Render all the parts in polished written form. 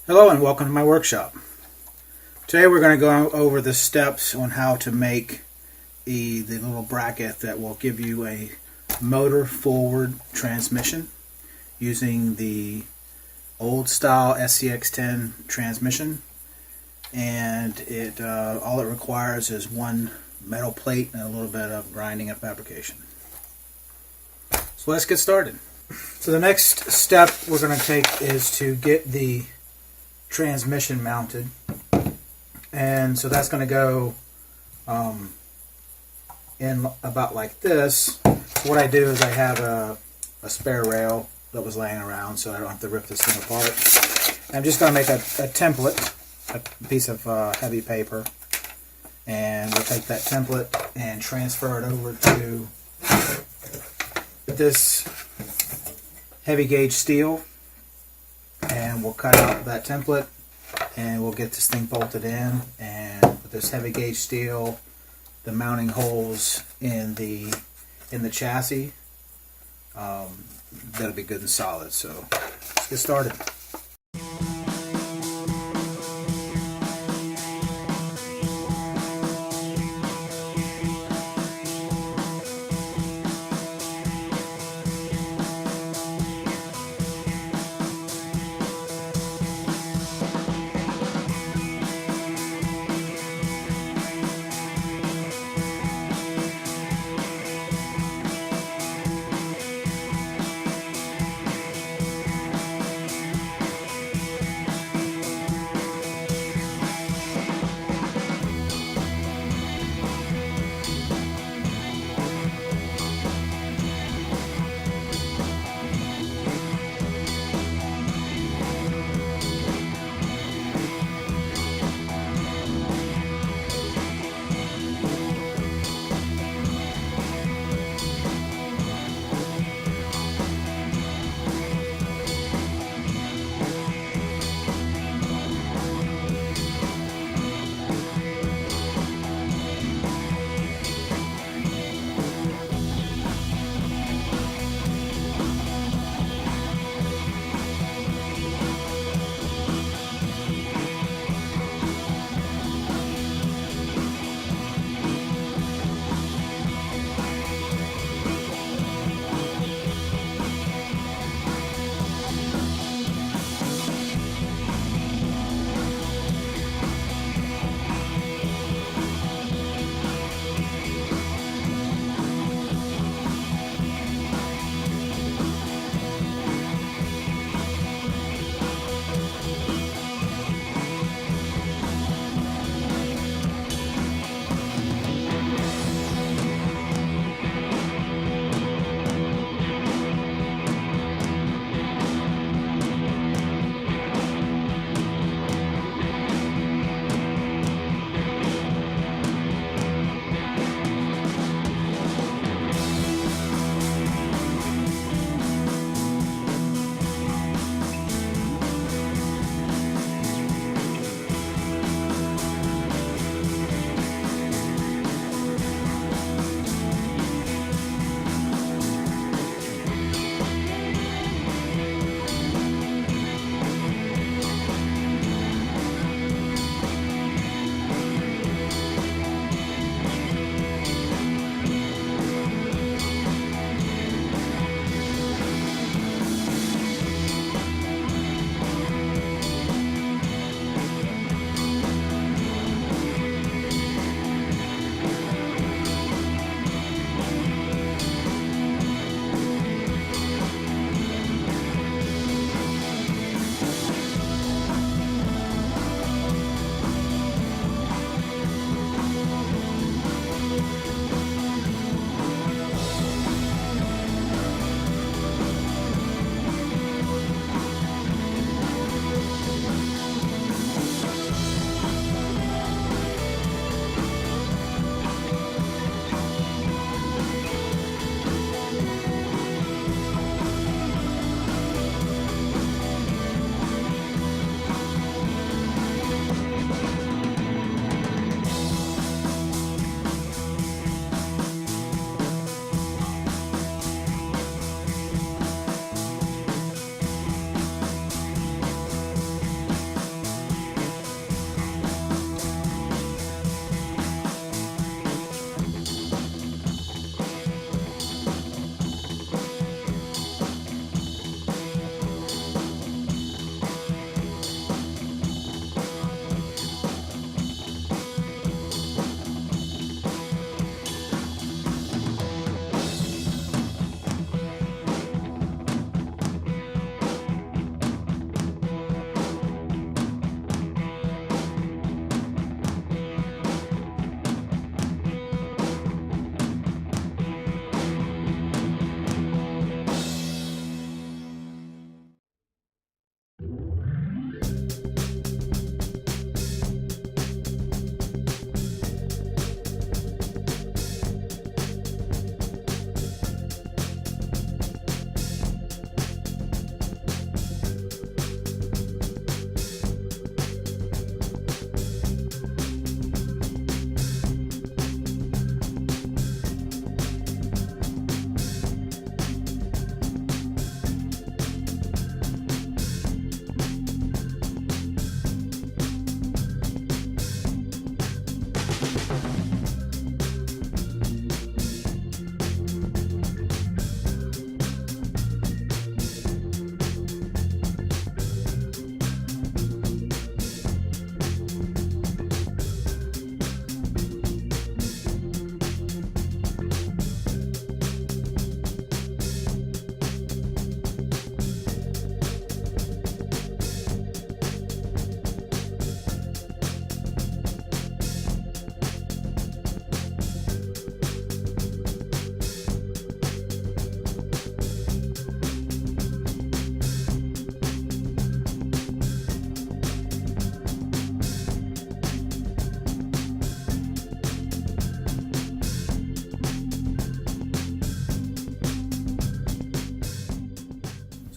Hello and welcome to my workshop. Today we're going to go over the steps on how to make the little bracket that will give you a motor forward transmission using the old style SCX10 transmission, and all it requires is one metal plate and a little bit of grinding and fabrication. So let's get started. So the next step we're going to take is to get the transmission mounted, and so that's going to go in about like this. So what I do is I have a spare rail that was laying around, so I don't have to rip this thing apart. I'm just going to make a template, a piece of heavy paper, and we'll take that template and transfer it over to this heavy gauge steel, and we'll cut out that template and we'll get this thing bolted in. And with this heavy gauge steel, the mounting holes in the chassis, that'll be good and solid. So let's get started.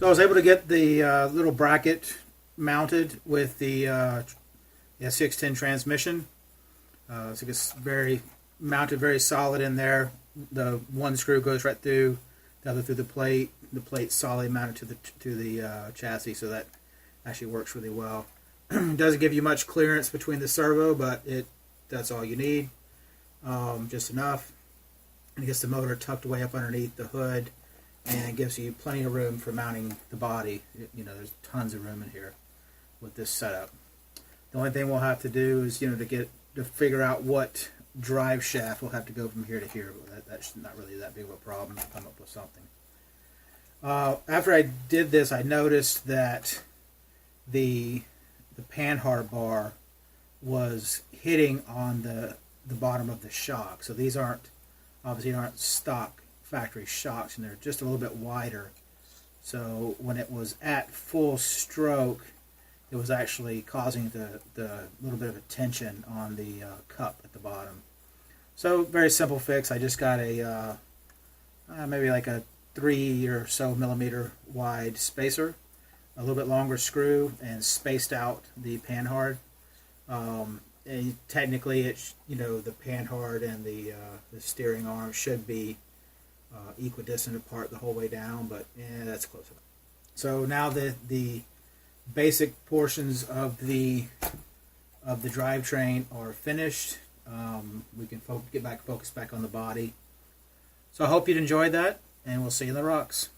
So I was able to get the little bracket mounted with the S610 transmission. So it's mounted very solid in there. The one screw goes right through, the other through the plate. The plate's solidly mounted to the chassis, so that actually works really well. It doesn't give you much clearance between the servo, but that's all you need, just enough. It gets the motor tucked away up underneath the hood, and it gives you plenty of room for mounting the body. There's tons of room in here with this setup. The only thing we'll have to do is, to figure out what drive shaft we'll have to go from here to here. But that's not really that big of a problem to come up with something. After I did this, I noticed that the panhard bar was hitting on the bottom of the shock. So these obviously aren't stock factory shocks, and they're just a little bit wider. So when it was at full stroke, it was actually causing the little bit of a tension on the cup at the bottom. So very simple fix. I just got a maybe like a 3 or so millimeter wide spacer, a little bit longer screw, and spaced out the panhard. And technically, the panhard and the steering arm should be equidistant apart the whole way down, but that's close enough. So now that the basic portions of the drivetrain are finished, we can focus back on the body. So I hope you'd enjoyed that, and we'll see you in the rocks.